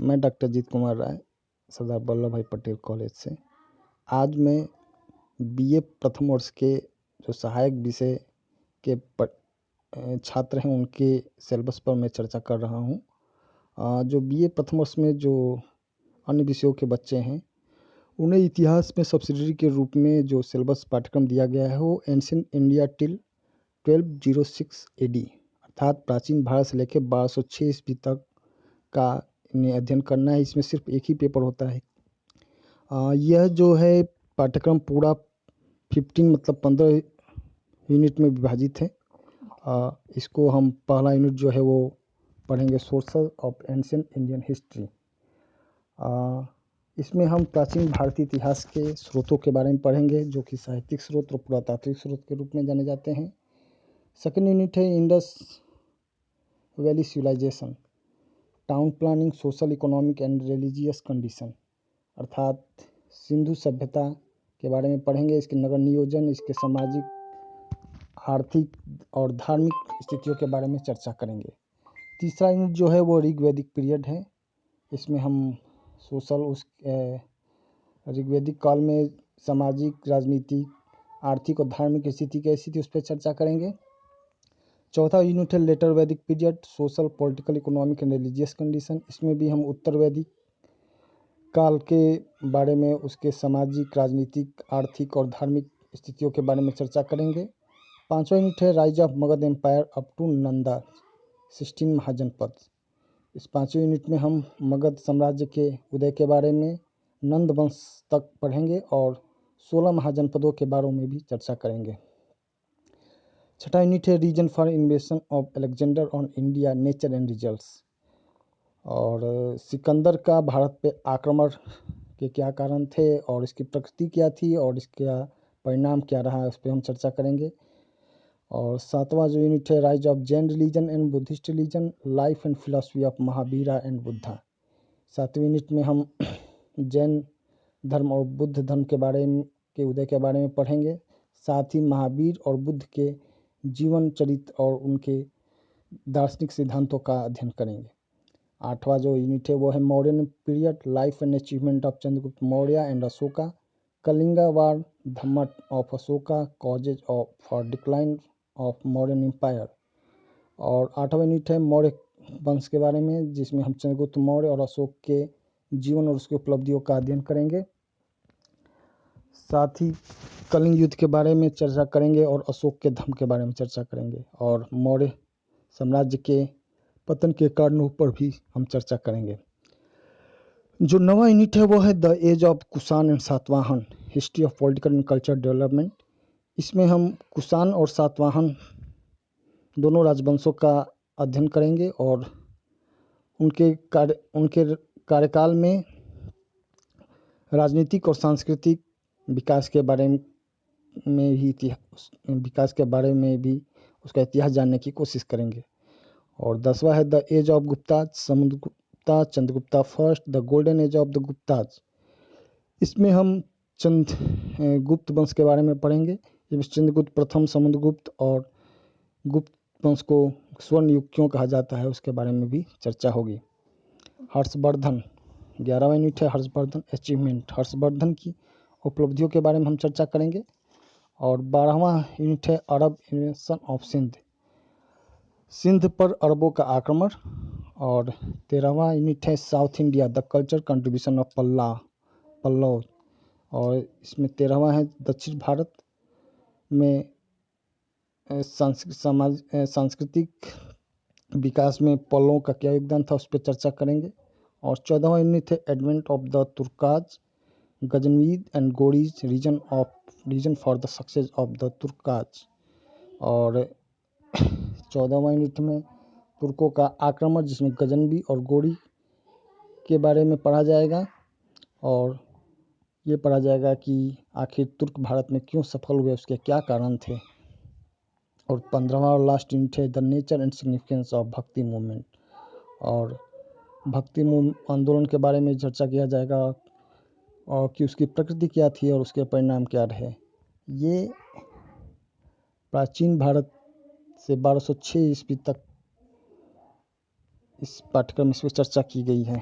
मैं डॉक्टर जीत कुमार राय, सरदार वल्लभ भाई पटेल कॉलेज से। आज मैं बीए प्रथम वर्ष के जो सहायक विषय के छात्र हैं उनके सिलेबस पर मैं चर्चा कर रहा हूँ। जो बीए प्रथम वर्ष में जो अन्य विषयों के बच्चे हैं उन्हें इतिहास में सब्सिडियरी के रूप में जो सिलेबस पाठ्यक्रम दिया गया है वो एंशिएंट इंडिया टिल 1206 AD अर्थात प्राचीन भारत से लेकर 1206 ईस्वी तक का इन्हें अध्ययन करना है। इसमें सिर्फ एक ही पेपर होता है। यह जो है पाठ्यक्रम पूरा 15 यूनिट में विभाजित है। इसको हम पहला यूनिट जो है वो पढ़ेंगे sources of ancient Indian history. इसमें हम प्राचीन भारतीय इतिहास के स्रोतों के बारे में पढ़ेंगे जो कि साहित्यिक स्रोत और पुरातात्विक स्रोत के रूप में जाने जाते हैं। सेकेंड यूनिट है Indus valley civilisation, town planning, social, economic and religious condition अर्थात सिंधु सभ्यता के बारे में पढ़ेंगे। इसके नगर नियोजन, इसके सामाजिक, आर्थिक और धार्मिक स्थितियों के बारे में चर्चा करेंगे। तीसरा यूनिट जो है वो ऋग्वैदिक पीरियड है। इसमें हम सोशल ऋग्वैदिक काल में सामाजिक, राजनीतिक, आर्थिक और धार्मिक स्थिति कैसी थी उस पर चर्चा करेंगे। चौथा यूनिट है लेटर वैदिक period, social, political, economic and religious condition. इसमें भी हम उत्तर वैदिक काल के बारे में, उसके सामाजिक, राजनीतिक, आर्थिक और धार्मिक स्थितियों के बारे में चर्चा करेंगे। पांचवा यूनिट है rise of Magadh empire up to Nanda 16 Mahajanapada. इस पांचवें यूनिट में हम मगध साम्राज्य के उदय के बारे में, नंद वंश तक पढ़ेंगे और 16 महाजनपदों के बारे में भी चर्चा करेंगे। छठा यूनिट है reason for invasion of Alexander on India, nature and results. और सिकंदर का भारत पे आक्रमण के क्या कारण थे और इसकी प्रकृति क्या थी और इसका परिणाम क्या रहा, उस पर हम चर्चा करेंगे। और सातवां जो यूनिट है rise of Jain religion and Buddhist religion, life and philosophy of Mahavira and Buddha. सातवें यूनिट में हम जैन धर्म और बुद्ध धर्म के बारे में, के उदय के बारे में पढ़ेंगे। साथ ही महावीर और बुद्ध के जीवन चरित्र और उनके दार्शनिक सिद्धांतों का अध्ययन करेंगे। आठवां जो यूनिट है वो है Mauryan period, life and achievement of Chandragupta Maurya and Ashoka, Kalinga war, Dhamma of Ashoka, causes of for decline of Mauryan empire. और आठवां यूनिट है मौर्य वंश के बारे में, जिसमें हम चंद्रगुप्त मौर्य और अशोक के जीवन और उसकी उपलब्धियों का अध्ययन करेंगे। साथ ही कलिंग युद्ध के बारे में चर्चा करेंगे और अशोक के धर्म के बारे में चर्चा करेंगे और मौर्य साम्राज्य के पतन के कारणों पर भी हम चर्चा करेंगे। जो नवा यूनिट है वो है the age of Kushan and Satavahana, history of political and culture development. इसमें हम कुषाण और सातवाहन दोनों राजवंशों का अध्ययन करेंगे और उनके कार्यकाल में राजनीतिक और सांस्कृतिक विकास के बारे में भी उसका इतिहास जानने की कोशिश करेंगे। और 10वां है the age of Guptas, Samudragupta, Chandragupta first, the golden age of the Guptas. इसमें हम गुप्त वंश के बारे में पढ़ेंगे। चंद्रगुप्त प्रथम, समुद्रगुप्त और गुप्त वंश को स्वर्ण युग क्यों कहा जाता है उसके बारे में भी चर्चा होगी। हर्षवर्धन 11वां यूनिट है हर्षवर्धन अचीवमेंट, हर्षवर्धन की उपलब्धियों के बारे में हम चर्चा करेंगे। और 12वां यूनिट है Arab invasion of Sindh, Sindh पर अरबों का आक्रमण। और 13वां यूनिट है south India, the culture contribution of Pallava. और इसमें 13वां है दक्षिण भारत में सांस्कृतिक विकास में पल्लवों का क्या योगदान था उस पर चर्चा करेंगे। और 14वां यूनिट है advent of the Turks, Ghaznavids and गोरीज, reason for the success of the Turks. और 14वां यूनिट में तुर्कों का आक्रमण, जिसमें गजनवी और गोरी के बारे में पढ़ा जाएगा और ये पढ़ा जाएगा कि आखिर तुर्क भारत में क्यों सफल हुए, उसके क्या कारण थे। और 15वां और लास्ट यूनिट है the nature and significance of भक्ति मूवमेंट, और भक्ति आंदोलन के बारे में चर्चा किया जाएगा और कि उसकी प्रकृति क्या थी और उसके परिणाम क्या रहे। ये प्राचीन भारत से 1206 ईस्वी तक इस पाठ्यक्रम में चर्चा की गई है।